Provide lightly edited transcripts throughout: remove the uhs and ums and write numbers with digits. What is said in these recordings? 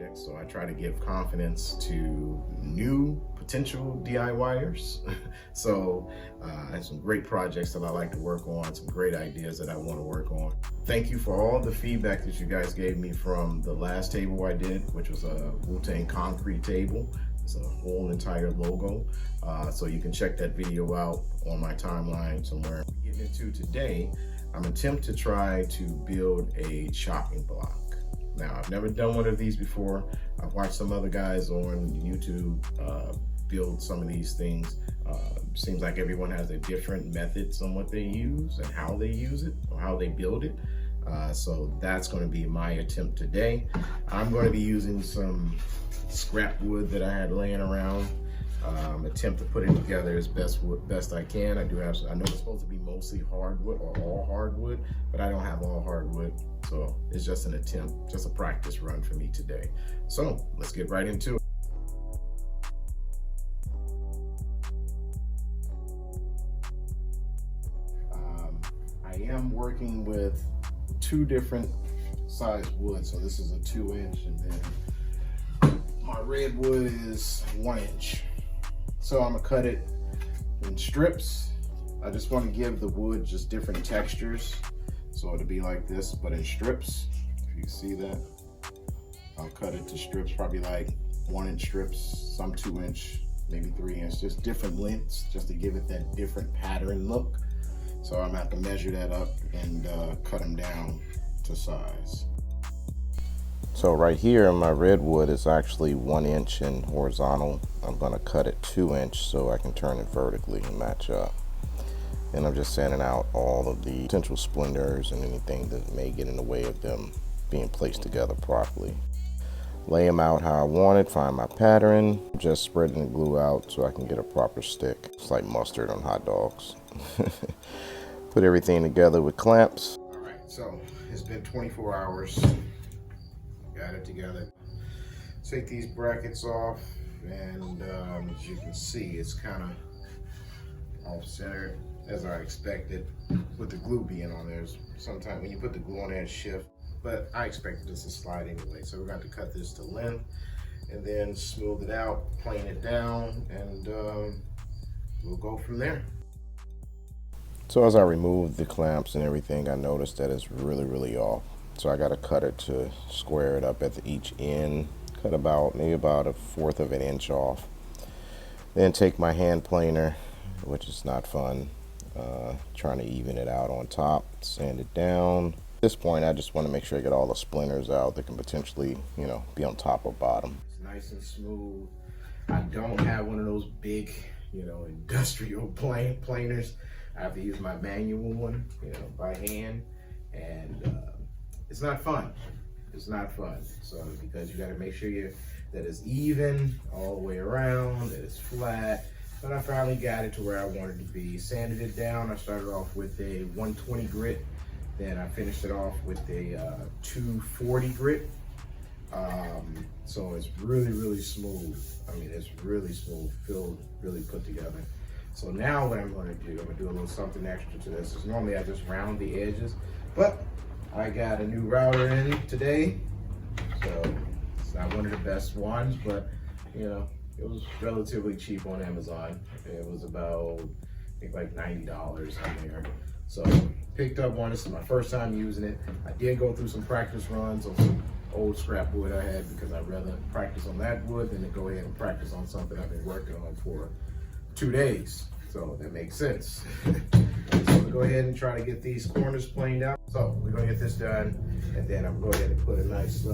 project, so I try to give confidence to new potential DIYers. So I have some great projects that I like to work on, some great ideas that I want to work on. Thank you for all the feedback that you guys gave me from the last table I did, which was a Wu-Tang concrete table. It's a whole entire logo. So you can check that video out on my timeline somewhere. Getting into today, I'm attempt to try to build a chopping block. Now, I've never done one of these before. I've watched some other guys on YouTube build some of these things. Seems like everyone has a different methods on what they use and how they use it or how they build it. So that's going to be my attempt today. I'm going to be using some scrap wood that I had laying around. Attempt to put it together as best I can. I know it's supposed to be mostly hardwood or all hardwood, but I don't have all hardwood, so it's just an attempt, just a practice run for me today. So let's get right into it. I am working with two different size wood, so this is a 2-inch, and then my red wood is 1-inch. So I'm gonna cut it in strips. I just want to give the wood just different textures. So it'll be like this, but in strips. If you can see that, I'll cut it to strips, probably like 1-inch strips, some 2-inch, maybe 3-inch, just different lengths, just to give it that different pattern look. So I'm gonna have to measure that up and cut them down to size. So right here, my redwood is actually 1-inch in horizontal. I'm gonna cut it 2-inch so I can turn it vertically and match up. And I'm just sanding out all of the potential splinters and anything that may get in the way of them being placed together properly. Lay them out how I want it, find my pattern, just spreading the glue out so I can get a proper stick. It's like mustard on hot dogs. Put everything together with clamps. All right, so it's been 24 hours. Got it together. Take these brackets off, and as you can see, it's kind of off-centered as I expected with the glue being on there. Sometimes when you put the glue on there, it shifts, but I expected this to slide anyway. So we're going to cut this to length and then smooth it out, plane it down, and we'll go from there. So as I remove the clamps and everything, I noticed that it's really off. So I got to cut it to square it up at each end. Cut maybe about 1/4 of an inch off. Then take my hand planer, which is not fun, trying to even it out on top, sand it down. At this point, I just want to make sure I get all the splinters out that can potentially, be on top or bottom. It's nice and smooth. I don't have one of those big, industrial planers. I have to use my manual one, by hand, and it's not fun. It's not fun. So because you got to make sure that it's even all the way around, that it's flat. But I finally got it to where I wanted to be. Sanded it down. I started off with a 120 grit. Then I finished it off with a 240 grit. So it's really smooth. I mean, it's really smooth, filled, really put together. So now what I'm going to do, I'm going to do a little something extra to this. Is normally I just round the edges, but I got a new router in today, so it's not one of the best ones, but it was relatively cheap on Amazon. It was about, I think, like $90 on there. So picked up one. This is my first time using it. I did go through some practice runs on some old scrap wood I had, because I'd rather practice on that wood than to go ahead and practice on something I've been working on for 2 days. So that makes sense. So we'll go ahead and try to get these corners planed out. So we're gonna get this done, and then I'm going to go ahead and put a nice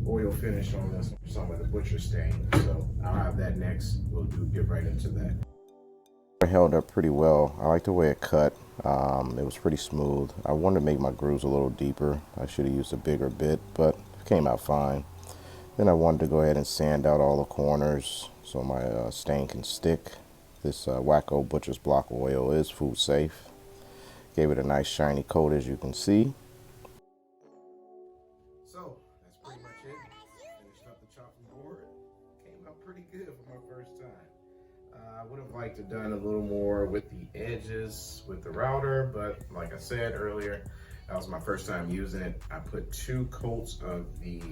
oil finish on this, some of the butcher stain. So I'll have that next. We'll get right into that. It held up pretty well. I like the way it cut. It was pretty smooth. I wanted to make my grooves a little deeper. I should have used a bigger bit, but it came out fine. Then I wanted to go ahead and sand out all the corners so my stain can stick. This Wacko Butcher's Block oil is food safe. Gave it a nice shiny coat, as you can see. So that's pretty much it. Finished up the chopping board. Came out pretty good for my first time. I would have liked to have done a little more with the edges with the router, but like I said earlier, that was my first time using it. I put 2 coats of the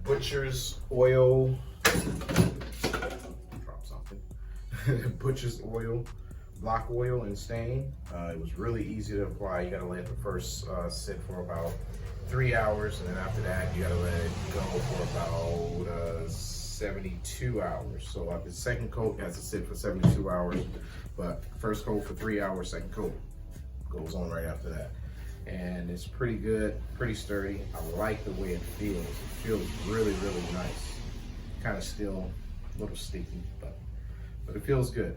butcher's oil. Drop something. Butcher's oil, block oil and stain. It was really easy to apply. You gotta let it first sit for about 3 hours, and then after that you gotta let it go for about 72 hours. So the second coat has to sit for 72 hours, but first coat for 3 hours, second coat goes on right after that. And it's pretty good, pretty sturdy. I like the way it feels. It feels really, really nice. Kind of still a little sticky, but it feels good.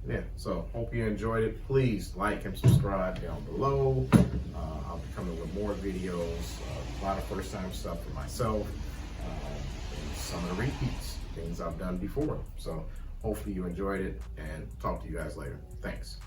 Yeah, so hope you enjoyed it. Please like and subscribe down below. I'll be coming with more videos, a lot of first time stuff for myself, and some of the repeats, things I've done before. So hopefully you enjoyed it, and talk to you guys later. Thanks.